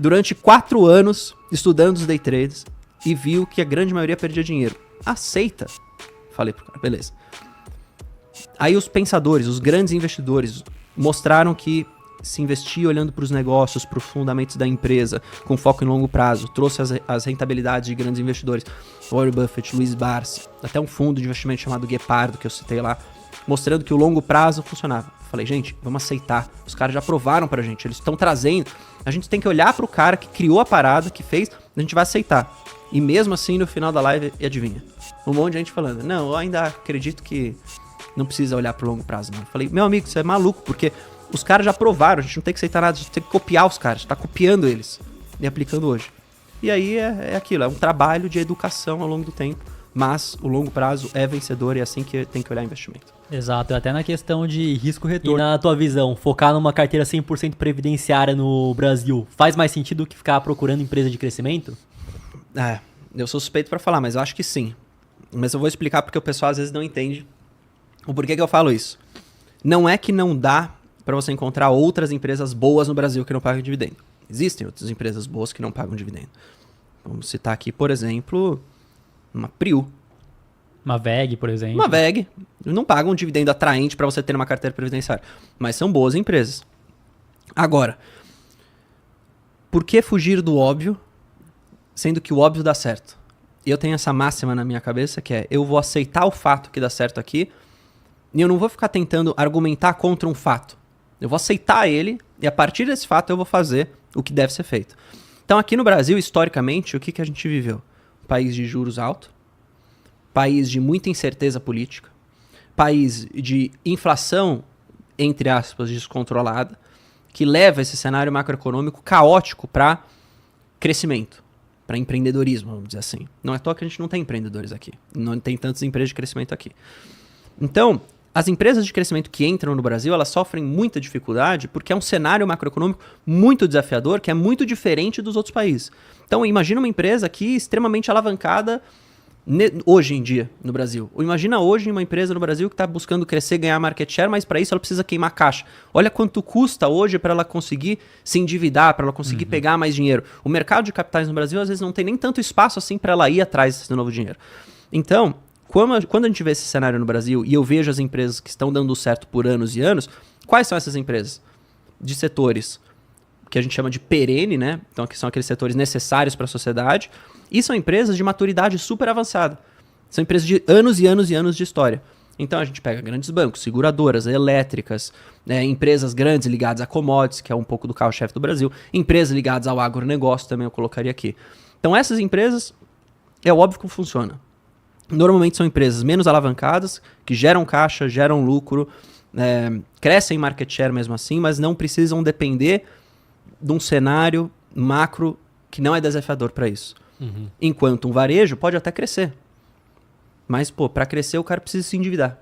durante 4 anos estudando os day trades e viu que a grande maioria perdia dinheiro. Aceita. Falei pro cara, beleza. Aí os pensadores, os grandes investidores mostraram que se investir olhando para os negócios, para os fundamentos da empresa, com foco em longo prazo, trouxe as rentabilidades de grandes investidores, Warren Buffett, Luiz Barsi, até um fundo de investimento chamado Guepardo, que eu citei lá, mostrando que o longo prazo funcionava. Falei, gente, vamos aceitar. Os caras já provaram pra gente, eles estão trazendo. A gente tem que olhar pro cara que criou a parada, que fez, a gente vai aceitar. E mesmo assim, no final da live, adivinha? Um monte de gente falando, não, eu ainda acredito que não precisa olhar pro longo prazo, não. Falei, meu amigo, você é maluco, porque os caras já provaram, a gente não tem que aceitar nada, a gente tem que copiar os caras, tá copiando eles e aplicando hoje. E aí é aquilo, é um trabalho de educação ao longo do tempo, mas o longo prazo é vencedor e é assim que tem que olhar investimento. Exato, até na questão de risco-retorno. E na tua visão, focar numa carteira 100% previdenciária no Brasil faz mais sentido do que ficar procurando empresa de crescimento? Eu sou suspeito pra falar, mas eu acho que sim. Mas eu vou explicar porque o pessoal às vezes não entende o porquê que eu falo isso. Não é que não dá para você encontrar outras empresas boas no Brasil que não pagam dividendo. Existem outras empresas boas que não pagam dividendo. Vamos citar aqui, por exemplo, uma Priu. Uma VEG, por exemplo. Uma VEG. Não pagam um dividendo atraente para você ter uma carteira previdenciária. Mas são boas empresas. Agora, por que fugir do óbvio, sendo que o óbvio dá certo? E eu tenho essa máxima na minha cabeça que é, eu vou aceitar o fato que dá certo aqui e eu não vou ficar tentando argumentar contra um fato. Eu vou aceitar ele e a partir desse fato eu vou fazer o que deve ser feito. Então aqui no Brasil, historicamente, o que a gente viveu? País de juros altos, país de muita incerteza política, país de inflação, entre aspas, descontrolada, que leva esse cenário macroeconômico caótico para crescimento, para empreendedorismo, vamos dizer assim. Não é à toa que a gente não tem empreendedores aqui, não tem tantas empresas de crescimento aqui. Então, as empresas de crescimento que entram no Brasil, elas sofrem muita dificuldade porque é um cenário macroeconômico muito desafiador, que é muito diferente dos outros países. Então, imagina uma empresa aqui extremamente alavancada hoje em dia no Brasil. Ou imagina hoje uma empresa no Brasil que está buscando crescer, ganhar market share, mas para isso ela precisa queimar caixa. Olha quanto custa hoje para ela conseguir se endividar, para ela conseguir pegar mais dinheiro. O mercado de capitais no Brasil às vezes não tem nem tanto espaço assim para ela ir atrás desse novo dinheiro. Então, quando a gente vê esse cenário no Brasil e eu vejo as empresas que estão dando certo por anos e anos, quais são essas empresas? De setores que a gente chama de perene, né? Então, que são aqueles setores necessários para a sociedade. E são empresas de maturidade super avançada. São empresas de anos e anos e anos de história. Então, a gente pega grandes bancos, seguradoras, elétricas, empresas grandes ligadas a commodities, que é um pouco do carro-chefe do Brasil, empresas ligadas ao agronegócio também eu colocaria aqui. Então, essas empresas, é óbvio que funciona. Normalmente são empresas menos alavancadas, que geram caixa, geram lucro, crescem em market share mesmo assim, mas não precisam depender de um cenário macro que não é desafiador para isso. Enquanto um varejo pode até crescer. Mas, para crescer o cara precisa se endividar.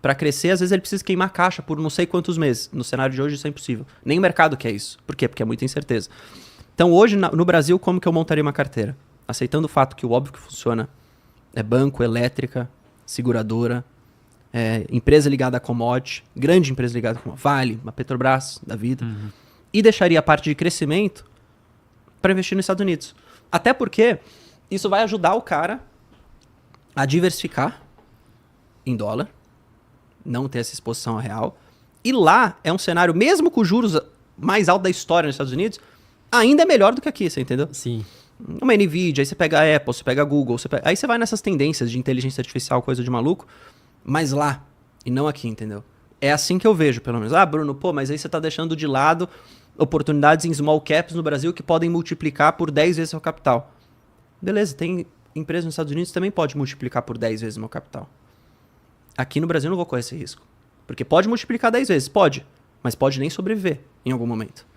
Para crescer, às vezes ele precisa queimar caixa por não sei quantos meses. No cenário de hoje isso é impossível. Nem o mercado quer isso. Por quê? Porque é muita incerteza. Então hoje, no Brasil, como que eu montaria uma carteira? Aceitando o fato que o óbvio que funciona é banco, elétrica, seguradora, empresa ligada a commodity, grande empresa ligada a commodity, Vale, uma Petrobras da vida. E deixaria a parte de crescimento para investir nos Estados Unidos. Até porque isso vai ajudar o cara a diversificar em dólar, não ter essa exposição a real. E lá é um cenário, mesmo com os juros mais altos da história nos Estados Unidos, ainda é melhor do que aqui, você entendeu? Sim. Uma Nvidia, aí você pega a Apple, você pega a Google, aí você vai nessas tendências de inteligência artificial, coisa de maluco, mas lá, e não aqui, entendeu? É assim que eu vejo, pelo menos. Bruno, mas aí você tá deixando de lado oportunidades em small caps no Brasil que podem multiplicar por 10 vezes seu capital. Beleza, tem empresas nos Estados Unidos que também pode multiplicar por 10 vezes o meu capital. Aqui no Brasil eu não vou correr esse risco. Porque pode multiplicar 10 vezes, pode, mas pode nem sobreviver em algum momento.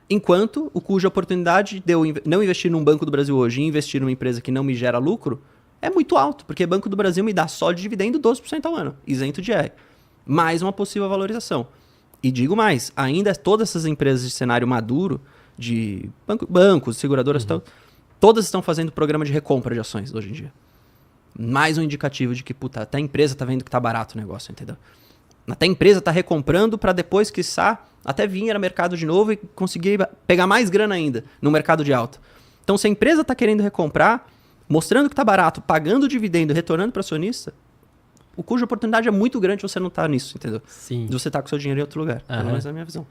Enquanto o cuja oportunidade de eu não investir num Banco do Brasil hoje e investir numa empresa que não me gera lucro é muito alto, porque Banco do Brasil me dá só de dividendo 12% ao ano, isento de IR, mais uma possível valorização. E digo mais, ainda todas essas empresas de cenário maduro, de bancos, seguradoras, todas estão fazendo programa de recompra de ações hoje em dia. Mais um indicativo de que, até a empresa tá vendo que tá barato o negócio, entendeu? Até a empresa está recomprando para depois, quiçá, até vir ao mercado de novo e conseguir pegar mais grana ainda no mercado de alta. Então, se a empresa está querendo recomprar, mostrando que está barato, pagando dividendo, retornando para o acionista, cuja oportunidade é muito grande você não estar nisso, entendeu? Sim. De você estar com seu dinheiro em outro lugar. Pelo menos é a minha visão.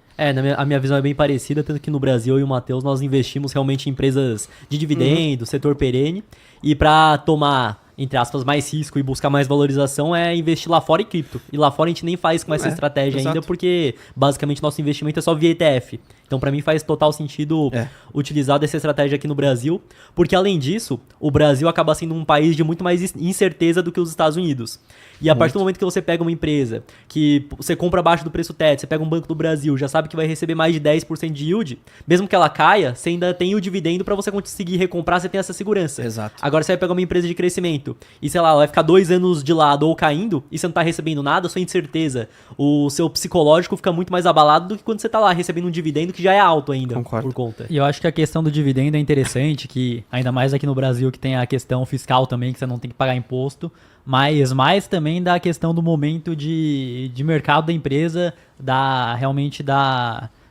A minha visão é bem parecida, tanto que no Brasil eu e o Matheus nós investimos realmente em empresas de dividendo, setor perene, e para tomar, entre aspas, mais risco e buscar mais valorização é investir lá fora em cripto. E lá fora a gente nem faz com essa estratégia ainda, porque basicamente nosso investimento é só via ETF. Então para mim faz total sentido utilizar dessa estratégia aqui no Brasil, porque além disso, o Brasil acaba sendo um país de muito mais incerteza do que os Estados Unidos. E a partir do momento que você pega uma empresa que você compra abaixo do preço teto, você pega um banco do Brasil, já sabe que vai receber mais de 10% de yield, mesmo que ela caia, você ainda tem o dividendo para você conseguir recomprar, você tem essa segurança. Exato. Agora você vai pegar uma empresa de crescimento e, sei lá, ela vai ficar 2 anos de lado ou caindo e você não tá recebendo nada, sua incerteza, o seu psicológico fica muito mais abalado do que quando você tá lá recebendo um dividendo que já é alto ainda. Concordo. Por conta. E eu acho que a questão do dividendo é interessante, que ainda mais aqui no Brasil que tem a questão fiscal também, que você não tem que pagar imposto, mas mais também da questão do momento de mercado da empresa,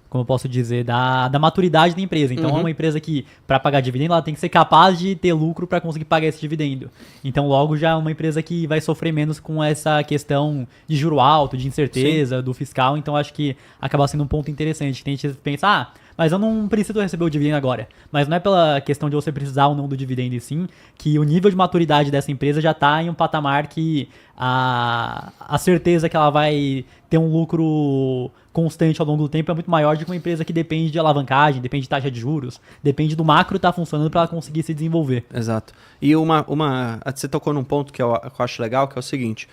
como eu posso dizer, da maturidade da empresa. Então é uma empresa que, para pagar dividendo, ela tem que ser capaz de ter lucro para conseguir pagar esse dividendo. Então logo já é uma empresa que vai sofrer menos com essa questão de juro alto, de incerteza, do fiscal. Então acho que acaba sendo um ponto interessante. Tem gente que pensa, mas eu não preciso receber o dividendo agora. Mas não é pela questão de você precisar ou não do dividendo, e sim que o nível de maturidade dessa empresa já está em um patamar que a certeza que ela vai ter um lucro constante ao longo do tempo é muito maior do que uma empresa que depende de alavancagem, depende de taxa de juros, depende do macro estar funcionando para ela conseguir se desenvolver. Exato. E você tocou num ponto que eu acho legal, que é o seguinte.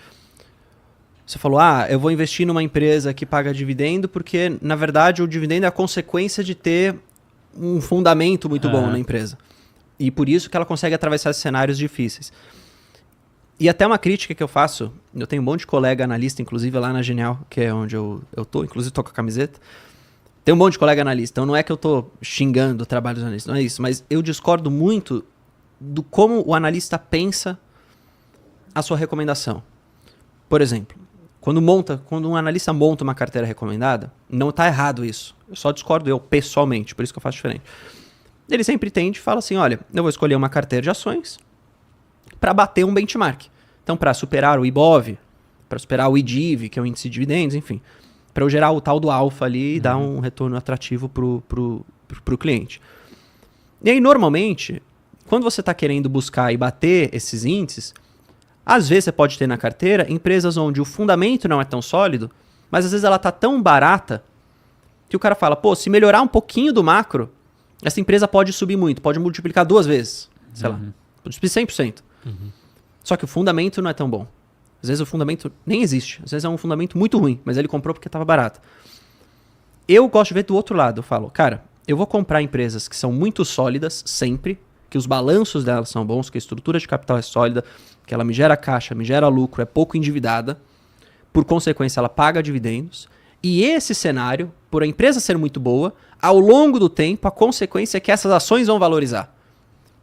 Você falou, eu vou investir numa empresa que paga dividendo porque, na verdade, o dividendo é a consequência de ter um fundamento muito bom na empresa. E por isso que ela consegue atravessar esses cenários difíceis. E até uma crítica que eu faço, eu tenho um monte de colega analista, inclusive lá na Genial, que é onde eu tô, inclusive tô com a camiseta. Tem um monte de colega analista, então não é que eu tô xingando o trabalho dos analistas, não é isso, mas eu discordo muito do como o analista a sua recomendação. Por exemplo, quando um analista monta uma carteira recomendada, não está errado isso. Eu só discordo eu pessoalmente, por isso que eu faço diferente. Ele sempre tende e fala assim, olha, eu vou escolher uma carteira de ações para bater um benchmark. Então, para superar o IBOV, para superar o IDIV, que é o índice de dividendos, enfim, para eu gerar o tal do alfa ali e dar um retorno atrativo pro cliente. E aí, normalmente, quando você está querendo buscar e bater esses índices, às vezes você pode ter na carteira empresas onde o fundamento não é tão sólido, mas às vezes ela está tão barata que o cara fala, se melhorar um pouquinho do macro, essa empresa pode subir muito, pode multiplicar 2 vezes, sei lá, pode subir 100%. Só que o fundamento não é tão bom. Às vezes o fundamento nem existe, às vezes é um fundamento muito ruim, mas ele comprou porque estava barato. Eu gosto de ver do outro lado, eu falo, cara, eu vou comprar empresas que são muito sólidas sempre, que os balanços delas são bons, que a estrutura de capital é sólida, que ela me gera caixa, me gera lucro, é pouco endividada, por consequência ela paga dividendos, e esse cenário, por a empresa ser muito boa, ao longo do tempo, a consequência é que essas ações vão valorizar.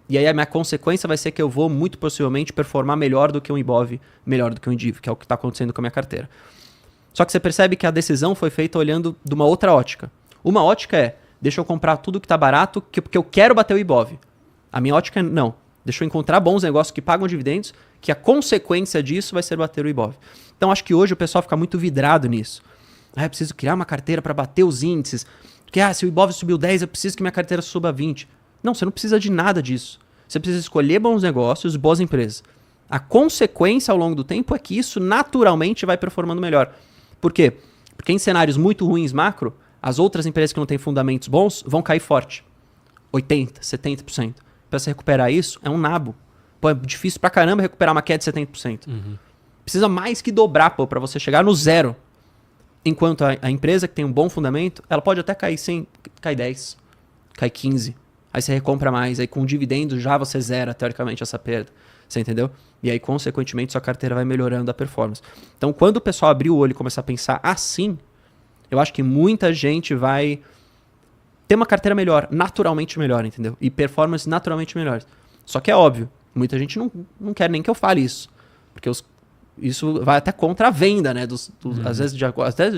E aí a minha consequência vai ser que eu vou, muito possivelmente, performar melhor do que um IBOV, melhor do que um IDIV, que é o que está acontecendo com a minha carteira. Só que você percebe que a decisão foi feita olhando de uma outra ótica. Uma ótica é, deixa eu comprar tudo que está barato, porque eu quero bater o IBOV. A minha ótica é, não, deixa eu encontrar bons negócios que pagam dividendos, que a consequência disso vai ser bater o IBOV. Então acho que hoje o pessoal fica muito vidrado nisso. Eu preciso criar uma carteira para bater os índices, porque se o IBOV subiu 10, eu preciso que minha carteira suba 20. Não, você não precisa de nada disso. Você precisa escolher bons negócios, boas empresas. A consequência ao longo do tempo é que isso naturalmente vai performando melhor. Por quê? Porque em cenários muito ruins macro, as outras empresas que não têm fundamentos bons vão cair forte. 80%, 70%. Para você recuperar isso, é um nabo. É difícil pra caramba recuperar uma queda de 70%. Precisa mais que dobrar, para você chegar no zero. Enquanto a empresa que tem um bom fundamento, ela pode até cair 100, cai 10, cai 15. Aí você recompra mais, aí com dividendo já você zera, teoricamente, essa perda. Você entendeu? E aí, consequentemente, sua carteira vai melhorando a performance. Então, quando o pessoal abrir o olho e começar a pensar assim, eu acho que muita gente vai ter uma carteira melhor, naturalmente melhor, entendeu? E performance naturalmente melhores. Só que é óbvio, muita gente não quer nem que eu fale isso. Porque Isso vai até contra a venda, né? Às vezes, até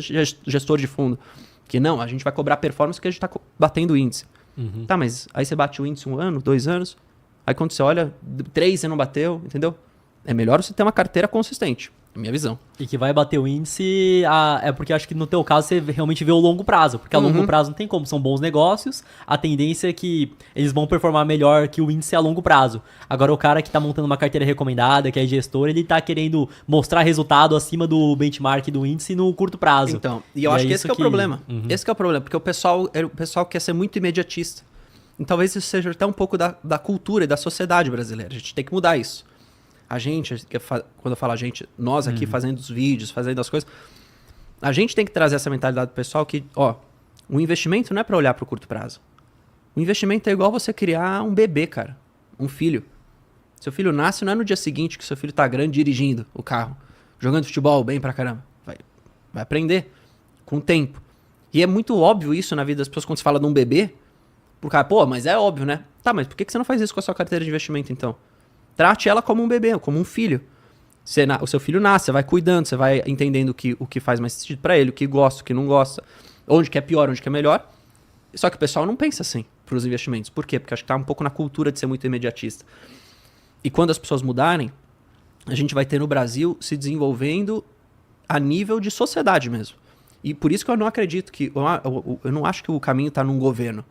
gestor de fundo. Que não, a gente vai cobrar performance porque a gente está batendo o índice. Tá, mas aí você bate o índice 1 ano, 2 anos. Aí quando você olha, 3 você não bateu, entendeu? É melhor você ter uma carteira consistente. Minha visão. E que vai bater o índice é porque acho que no teu caso você realmente vê o longo prazo. Porque a longo prazo não tem como, são bons negócios. A tendência é que eles vão performar melhor que o índice a longo prazo. Agora o cara que tá montando uma carteira recomendada, que é gestor, ele tá querendo mostrar resultado acima do benchmark do índice no curto prazo. Então, e eu acho que esse que é o problema. Esse que é o problema, porque o pessoal quer ser muito imediatista. E talvez isso seja até um pouco da cultura e da sociedade brasileira. A gente tem que mudar isso. A gente, quando eu falo a gente, nós aqui fazendo os vídeos, fazendo as coisas, a gente tem que trazer essa mentalidade do pessoal que, o investimento não é para olhar para o curto prazo. O investimento é igual você criar um bebê, cara, um filho. Seu filho nasce, não é no dia seguinte que seu filho tá grande dirigindo o carro, jogando futebol bem pra caramba. Vai aprender com o tempo. E é muito óbvio isso na vida das pessoas quando se fala de um bebê. Pro cara, mas é óbvio, né? Tá, mas por que você não faz isso com a sua carteira de investimento, então? Trate ela como um bebê, como um filho. O seu filho nasce, você vai cuidando, você vai entendendo o que faz mais sentido para ele, o que gosta, o que não gosta, onde que é pior, onde que é melhor. Só que o pessoal não pensa assim para os investimentos. Por quê? Porque acho que tá um pouco na cultura de ser muito imediatista. E quando as pessoas mudarem, a gente vai ter no Brasil se desenvolvendo a nível de sociedade mesmo. E por isso que eu não acredito que... Eu não acho que o caminho está num governo.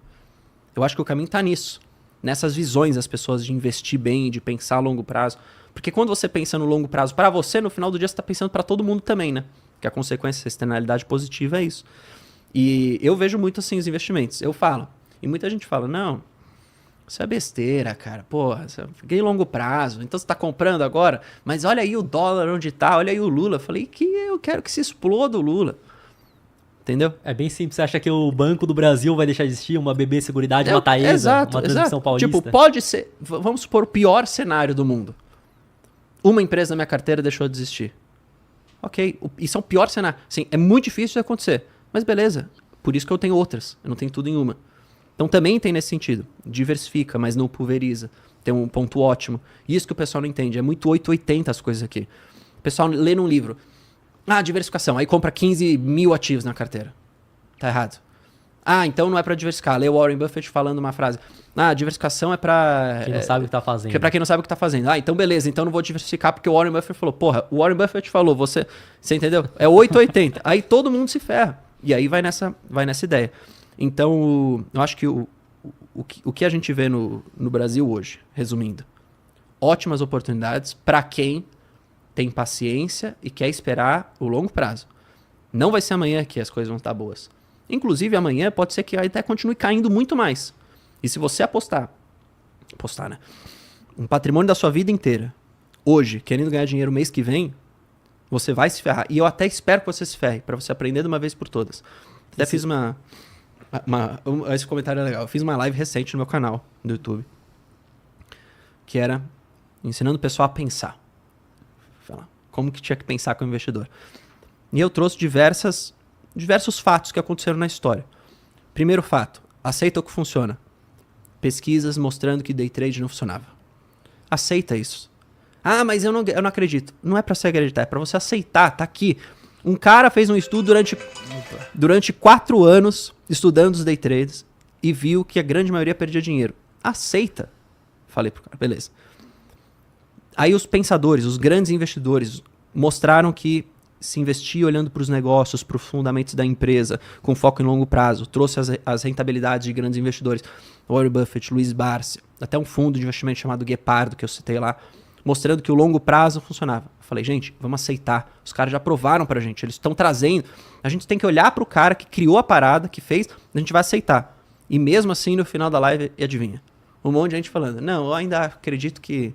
Eu acho que o caminho está nisso. Nessas visões das pessoas de investir bem, de pensar a longo prazo. Porque quando você pensa no longo prazo para você, no final do dia você está pensando para todo mundo também, né? Que a consequência, a externalidade positiva é isso. E eu vejo muito assim os investimentos. Eu falo. E muita gente fala, não, isso é besteira, cara. Porra, fiquei em longo prazo. Então você está comprando agora. Mas olha aí o dólar onde está, olha aí o Lula. Eu falei que eu quero que se exploda o Lula. Entendeu? É bem simples. Você acha que o Banco do Brasil vai deixar de existir? Uma BB Seguridade, uma Taesa, uma Transmissão Paulista? Tipo, pode ser... Vamos supor o pior cenário do mundo. Uma empresa na minha carteira deixou de existir. Ok, isso é o pior cenário. Sim, é muito difícil de acontecer. Mas beleza, por isso que eu tenho outras. Eu não tenho tudo em uma. Então também tem nesse sentido. Diversifica, mas não pulveriza. Tem um ponto ótimo. Isso que o pessoal não entende. É muito 880 as coisas aqui. O pessoal lê num livro... diversificação. Aí compra 15 mil ativos na carteira. Tá errado. Então não é pra diversificar. Lê o Warren Buffett falando uma frase. Diversificação é pra... Quem não sabe o que tá fazendo. É pra quem não sabe o que tá fazendo. Então beleza. Então não vou diversificar porque o Warren Buffett falou. Porra, o Warren Buffett falou. Você entendeu? É 880. Aí todo mundo se ferra. E aí vai nessa ideia. Então, eu acho que o que a gente vê no Brasil hoje, resumindo, ótimas oportunidades pra quem tem paciência e quer esperar o longo prazo. Não vai ser amanhã que as coisas vão estar boas. Inclusive, amanhã pode ser que até continue caindo muito mais. E se você apostar, né? Um patrimônio da sua vida inteira, hoje, querendo ganhar dinheiro mês que vem, você vai se ferrar. E eu até espero que você se ferre, para você aprender de uma vez por todas. Até fiz esse comentário é legal. Eu fiz uma live recente no meu canal do YouTube, que era ensinando o pessoal a pensar. Como que tinha que pensar como investidor. E eu trouxe diversos fatos que aconteceram na história. Primeiro fato, aceita o que funciona. Pesquisas mostrando que day trade não funcionava. Aceita isso. Mas eu não acredito. Não é pra você acreditar, é pra você aceitar, tá aqui. Um cara fez um estudo durante 4 anos estudando os day trades e viu que a grande maioria perdia dinheiro. Aceita. Falei pro cara, beleza. Aí os pensadores, os grandes investidores, mostraram que se investir olhando para os negócios, para os fundamentos da empresa, com foco em longo prazo, trouxe as rentabilidades de grandes investidores. Warren Buffett, Luiz Barsi, até um fundo de investimento chamado Guepardo, que eu citei lá, mostrando que o longo prazo funcionava. Eu falei, gente, vamos aceitar. Os caras já provaram pra gente, eles estão trazendo. A gente tem que olhar pro cara que criou a parada, que fez, a gente vai aceitar. E mesmo assim, no final da live, adivinha? Um monte de gente falando, não, eu ainda acredito que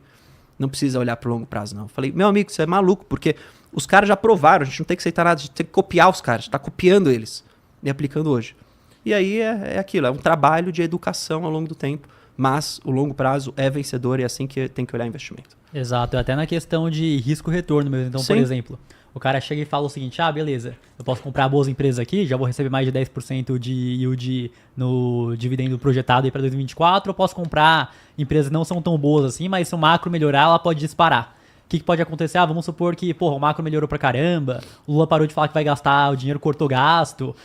não precisa olhar pro longo prazo, não. Eu falei, meu amigo, você é maluco, porque os caras já provaram, a gente não tem que aceitar nada, a gente tem que copiar os caras, tá copiando eles e aplicando hoje. E aí é aquilo, é um trabalho de educação ao longo do tempo, mas o longo prazo é vencedor e é assim que tem que olhar investimento. Exato, até na questão de risco-retorno mesmo. Então, Sim. Por exemplo, o cara chega e fala o seguinte, beleza, eu posso comprar boas empresas aqui, já vou receber mais de 10% de yield no dividendo projetado aí para 2024, eu posso comprar empresas que não são tão boas assim, mas se o macro melhorar, ela pode disparar. que pode acontecer? Ah, vamos supor que, porra, o macro melhorou pra caramba, o Lula parou de falar que vai gastar, o dinheiro cortou gasto,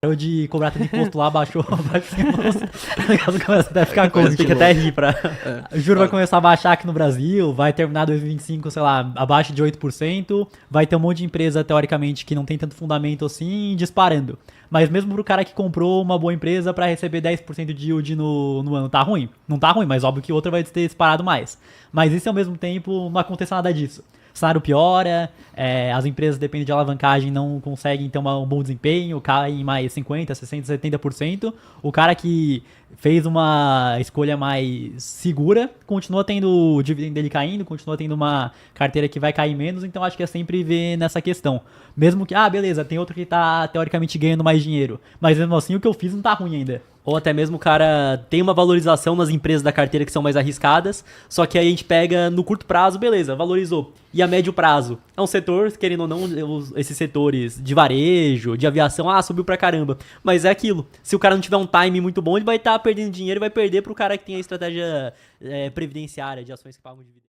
parou de cobrar tanto imposto lá, baixou o caso começa até a ficar cômico. Tem que até rir pra... O juro vai começar a baixar aqui no Brasil, vai terminar 2025, sei lá, abaixo de 8%, vai ter um monte de empresa, teoricamente, que não tem tanto fundamento assim, disparando. Mas mesmo pro cara que comprou uma boa empresa pra receber 10% de yield no ano, tá ruim? Não tá ruim, mas óbvio que outra vai ter disparado mais. Mas isso ao mesmo tempo não acontece nada disso. O cenário piora, as empresas, dependendo de alavancagem, não conseguem ter um bom desempenho, caem em mais 50%, 60%, 70%. O cara que fez uma escolha mais segura, continua tendo o dividendo dele caindo, continua tendo uma carteira que vai cair menos, então acho que é sempre ver nessa questão. Mesmo que, beleza, tem outro que tá teoricamente ganhando mais dinheiro, mas mesmo assim o que eu fiz não tá ruim ainda. Ou até mesmo o cara tem uma valorização nas empresas da carteira que são mais arriscadas, só que aí a gente pega no curto prazo, beleza, valorizou. E a médio prazo? É um setor, querendo ou não, esses setores de varejo, de aviação, subiu pra caramba. Mas é aquilo, se o cara não tiver um time muito bom, ele vai estar perdendo dinheiro e vai perder pro cara que tem a estratégia previdenciária de ações que pagam dividendos.